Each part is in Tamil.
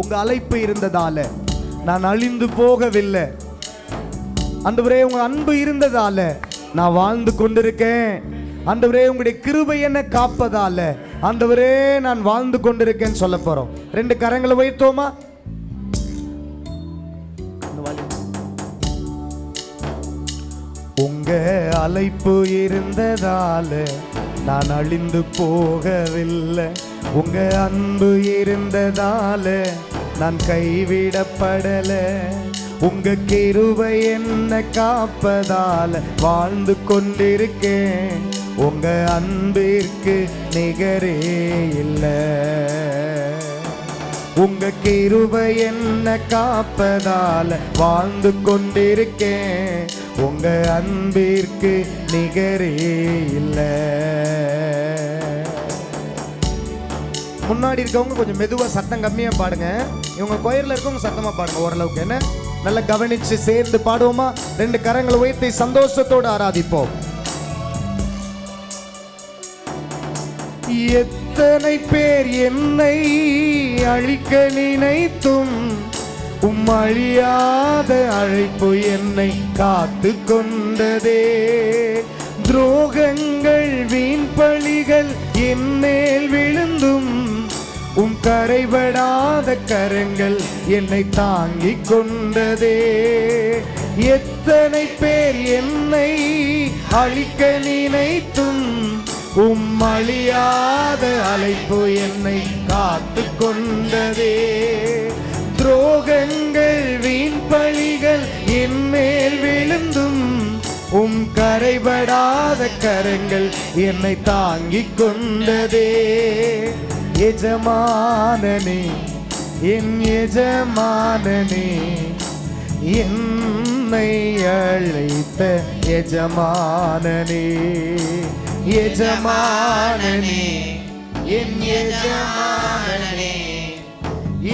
உங்க அழைப்பு இருந்ததால நான் அழிந்து போகவில்லை. ஆண்டவரே, உங்க அன்பு இருந்ததால நான் வாழ்ந்து கொண்டிருக்கேன். ஆண்டவரே, உங்களுடைய கிருபை என்ன காப்பதால ஆண்டவரே நான் வாழ்ந்து கொண்டிருக்கேன்னு சொல்ல போறோம். 2 கரங்களை உயர்த்தோமா? உங்க அழைப்பு இருந்ததால நான் அழிந்து போகவில்லை. உங்க அன்பு இருந்ததால நான் கைவிடப்படல. உங்க கிருபை என்ன காப்பதால வாழ்ந்து கொண்டிருக்கேன். உங்க அன்பிற்கு நிகரே இல்லை. உங்க கிருபை என்ன காப்பதால வாழ்ந்து கொண்டிருக்கேன். உங்க அன்பிற்கு நிகரே இல்லை. முன்னாடி இருக்கவங்க கொஞ்சம் மெதுவா சத்தம் கம்மியா பாடுங்க. இவங்க கொயர்ல இருக்கவங்க சத்தமா பாடுங்க. ஓரளவுக்கு என்ன நல்லா கவனிச்சு சேர்ந்து பாடுவோமா? 2 கரங்களை உயர்த்தி சந்தோஷத்தோடு ஆராதிப்போம். எத்தனை பேர் என்னை அழிக்க நினைத்தும் அழியாத அழைப்பு என்னை காத்து கொண்டதே. துரோகங்கள் வீண் பழிகள் என் மேல் விழுந்தும் கரைபடாத கரங்கள் என்னை தாங்கிக் கொண்டதே. எத்தனை பேர் என்னை அழிக்க நினைத்தும் அழியாத அழைப்பு என்னை காத்து கொண்டதே. துரோகங்கள் வீண் பழிகள் என் மேல் விழுந்தும் கரைபடாத கரங்கள் என்னை தாங்கிக் கொண்டதே. எஜமானனே, என் எஜமானனே, என்னை அழைத்த எஜமானனே. எஜமானனே, என் எஜமானனே,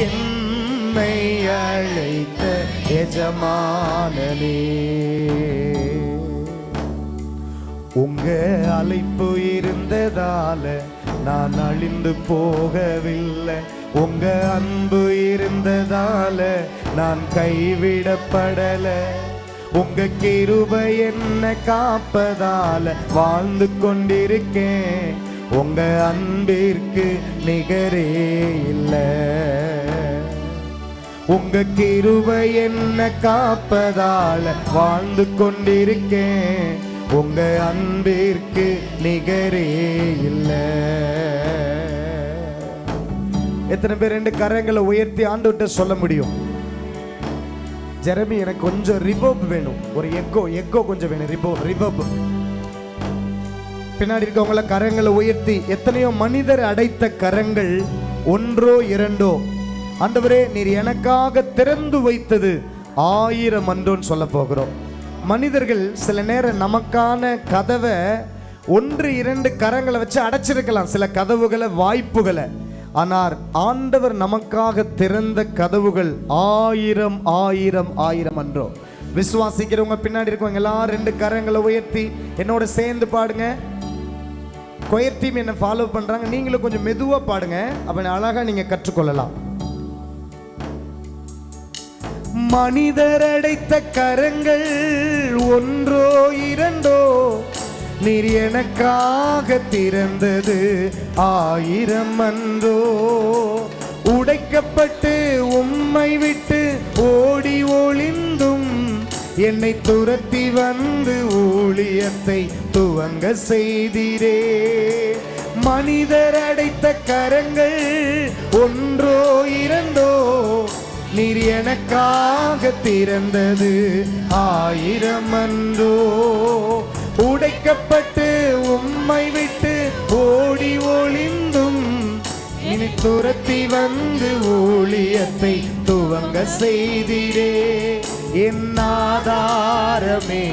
என்னை அழைத்த எஜமானனே. உங்க அழைப்பு இருந்ததால நான் அழிந்து போகவில்லை. உங்க அன்பு இருந்ததால நான் கைவிடப்படல. உங்க கிருபை என்ன காப்பதால வாழ்ந்து கொண்டிருக்கேன். உங்க அன்பிற்கு நிகரே இல்லை. உங்க கிருபை என்ன காப்பதால வாழ்ந்து கொண்டிருக்கேன். உங்க அன்பிற்கு நிகரே இல்லை. எத்தனை பேர் 2 கரங்களை உயர்த்தி ஆண்டவர்கிட்ட சொல்ல முடியும்? ஜெரமி, எனக்கு கொஞ்சம் ரிவர்ப் வேணும். ஒரு எக்கோ கொஞ்சம் வேணும். ரிவர்ப். பின்னாடி இருக்கவங்கள கரங்களை உயர்த்தி, எத்தனையோ மனிதர் அடைத்த கரங்கள் 1 2 ஆண்டவரே நீர் எனக்காக திறந்து வைத்தது 1000 அன்றோன்னு சொல்ல போகிறோம். மனிதர்கள் சில நேரம் நமக்கான கதவை 1 2 கரங்களை வச்சு அடைச்சிருக்கலாம், சில கதவுகளை, வாய்ப்புகளை. ஆனால் ஆண்டவர் நமக்காக திறந்த கதவுகள் 1000 1000 1000 அன்றோ. விசுவாசிக்கிறவங்க பின்னாடி இருக்கவங்க எல்லாம் 2 கரங்களை உயர்த்தி என்னோட சேர்ந்து பாடுங்க. கொயர் டீம் என்ன ஃபாலோ பண்றாங்க, நீங்களும் கொஞ்சம் மெதுவா பாடுங்க. அப்ப அழகா நீங்க கற்றுக்கொள்ளலாம். மனிதர் அடைத்த கரங்கள் 1 2 நீர் எனக்காக திறந்தது 1000 அன்றோ. உடைக்கப்பட்டு உம்மை விட்டு ஓடி ஒளிந்தும் என்னை துரத்தி வந்து ஊழியத்தை துவங்க செய்தீரே. மனிதர் அடைத்த கரங்கள் 1 2 நீர் எனக்காக திறந்தது 1000 அன்றோ. உடைக்கப்பட்டு உம்மை விட்டு ஓடி ஒளிந்தும் இனி துரத்தி வந்து ஊழியத்தை துவங்க செய்தீரே. என் ஆதாரமே,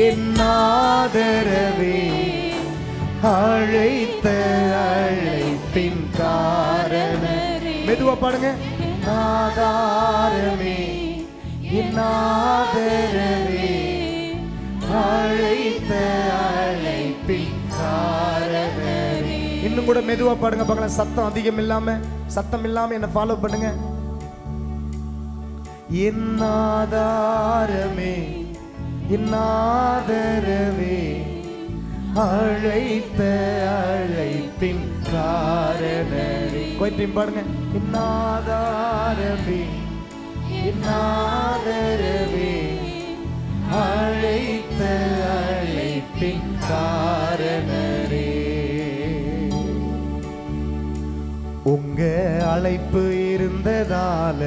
என் ஆதரவே, அழைத்த அழைப்பின் காரணமே. மெதுவா பாடுங்க. ஆதாரமே, என் ஆதரவே, அழைத்த அழைப்பின் காரணமே. இன்னும் கூட மெதுவா பாடுங்க பார்க்கலாம். சத்தம் அதிகம் இல்லாம, சத்தம் இல்லாம என்ன ஃபாலோ பண்ணுங்க. என் ஆதாரமே, என் ஆதரவே, அழைத்த அழைப்பின் காரணரே. கொஞ்சம் பாடுங்க. என் ஆதாரமே, என் ஆதரவே, அழைத்த அழைப்பின் காரணரே. உங்க அழைப்பு இருந்ததால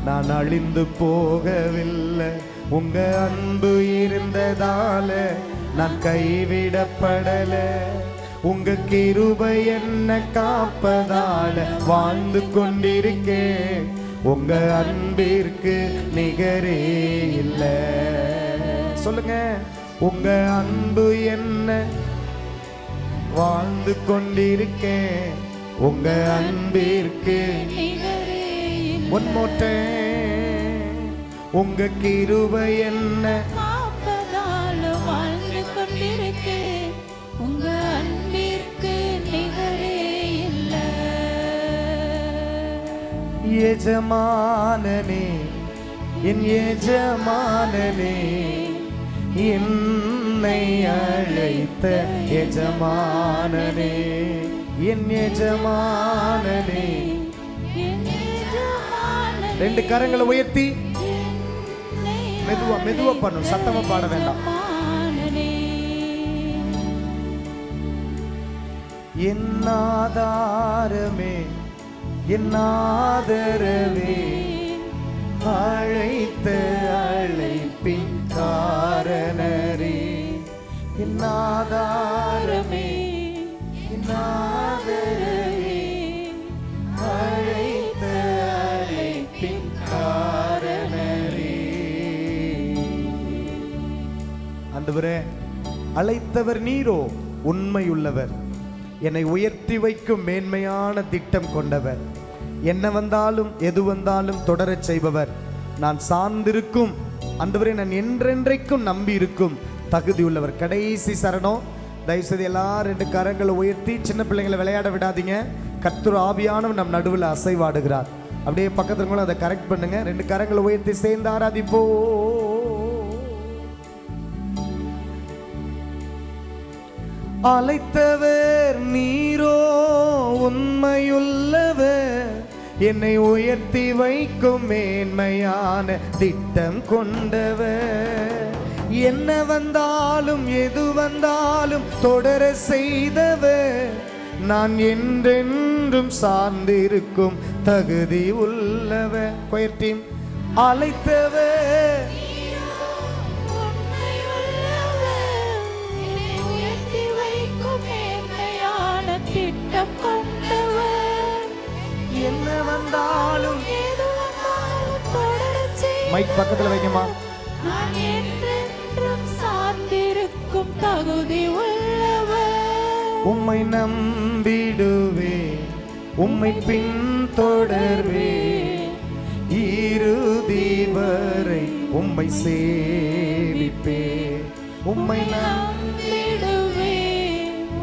நான் அழிந்து போகவில்லை. உங்க அன்பு இருந்ததால நான் கைவிடப்படல. உங்க கிருபை என்ன காப்பதால வாழ்ந்து கொண்டிருக்கேன். உங்க அன்பிற்கு நிகரே இல்லை. சொல்லுங்க. உங்க அன்பு என்ன வாழ்ந்து கொண்டிருக்கேன். உங்க அன்பிற்கு one more time. உங்க கிருபை என்ன காப்பதால வாழ்ந்து கொண்டிருக்கேன். உங்க அன்பிற்கு நிகரே இல்லை. எஜமானனே, என் எஜமானனே, என்னை அழைத்த எஜமானனே, என் எஜமானனே. ரெண்டு கரங்களை உயர்த்தி மெதுவா மெதுவா பண்ணும், சத்தமா பாட வேண்டாம். என் ஆதாரமே, என் ஆதரவே, அழைத்த அழைப்பின் காரணரே. என் ஆதாரமே, என் ஆதரவே, அழைத்த அழைப்பின் காரணரே. ஆண்டவரே, அழைத்தவர் நீரோ, உண்மையுள்ளவர், என்னை உயர்த்தி வைக்கும் மேன்மையான திட்டம் கொண்டவர், என்ன வந்தாலும் எது வந்தாலும் தொடரச் செய்பவர், நான் சார்ந்திருக்கும் ஆண்டவரே, நான் என்றென்றைக்கும் நம்பி இருக்கும் தகுதி உள்ளவர். கடைசி சரணம். தயவுசெய்து எல்லாரும் ரெண்டு கரங்களை உயர்த்தி, சின்ன பிள்ளைங்களை விளையாட விடாதீங்க. கர்த்தர் ஆவியானவர் நம் நடுவில் அசைவாடுகிறார். அப்படியே பக்கத்துல அதை கரெக்ட் பண்ணுங்க. ரெண்டு கரங்களை உயர்த்தி சேர்ந்து ஆராதிப்போ. அழைத்தவர் நீரோ, உண்மையுள்ளவர், என்னை உயர்த்தி வைக்கும் மேன்மையான திட்டம் கொண்டவர், என்ன வந்தாலும் எது வந்தாலும் தொடர செய்தவர், நான் என்றென்றும் சார்ந்திருக்கும் தகுதி உள்ளவர். கொயர்த்தீம். அழைத்தவர் திட்டம் கொண்டவர், என்ன வந்தாலும் எது வந்தாலும் தொடர செய்தவர், மைக் பக்கத்துல வைக்கமா, நான் என்றென்றும் சார்ந்திருக்கும் தகுதி உள்ளவர். உம்மை நம்பிடுவே, உம்மை பின்தொடர்வே, இறுதி வரை உம்மை சேவிப்பே. உம்மை நம்பிடுவே,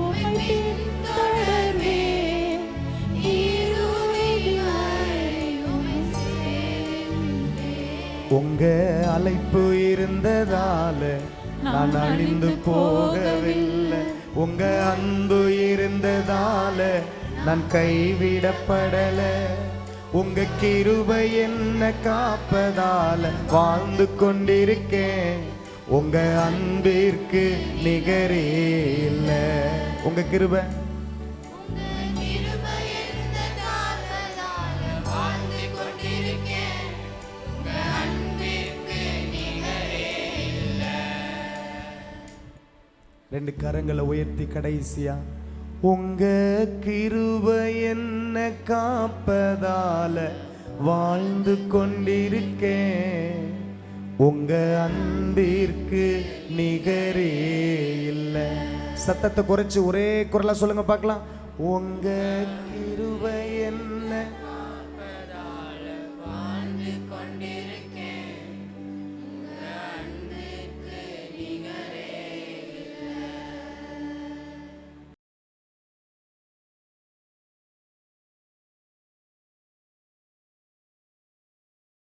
உம்மை பின்தொடர்வே, இறுதி வரை உம்மை சேவிப்பே. உங்க அழைப்பு இருந்ததால நான் அழிந்து போகவில்லை. உங்க அன்பு இருந்ததால நான் கைவிடப்படல. உங்க கிருபை என்ன காப்பதால வாழ்ந்து கொண்டிருக்கேன். உங்க அன்பிற்கு நிகரே இல்லை. உங்க கிருபை ரெண்டு கரங்களை உயர்த்தி கடைசியா, உங்க கிருபை என்ன காப்பதால வாழ்ந்து கொண்டிருக்கேன். உங்க அன்பிற்கு நிகரே இல்லை. சத்தத்தை குறைச்சு ஒரே குரலா சொல்லுங்க பார்க்கலாம். உங்க கிருபை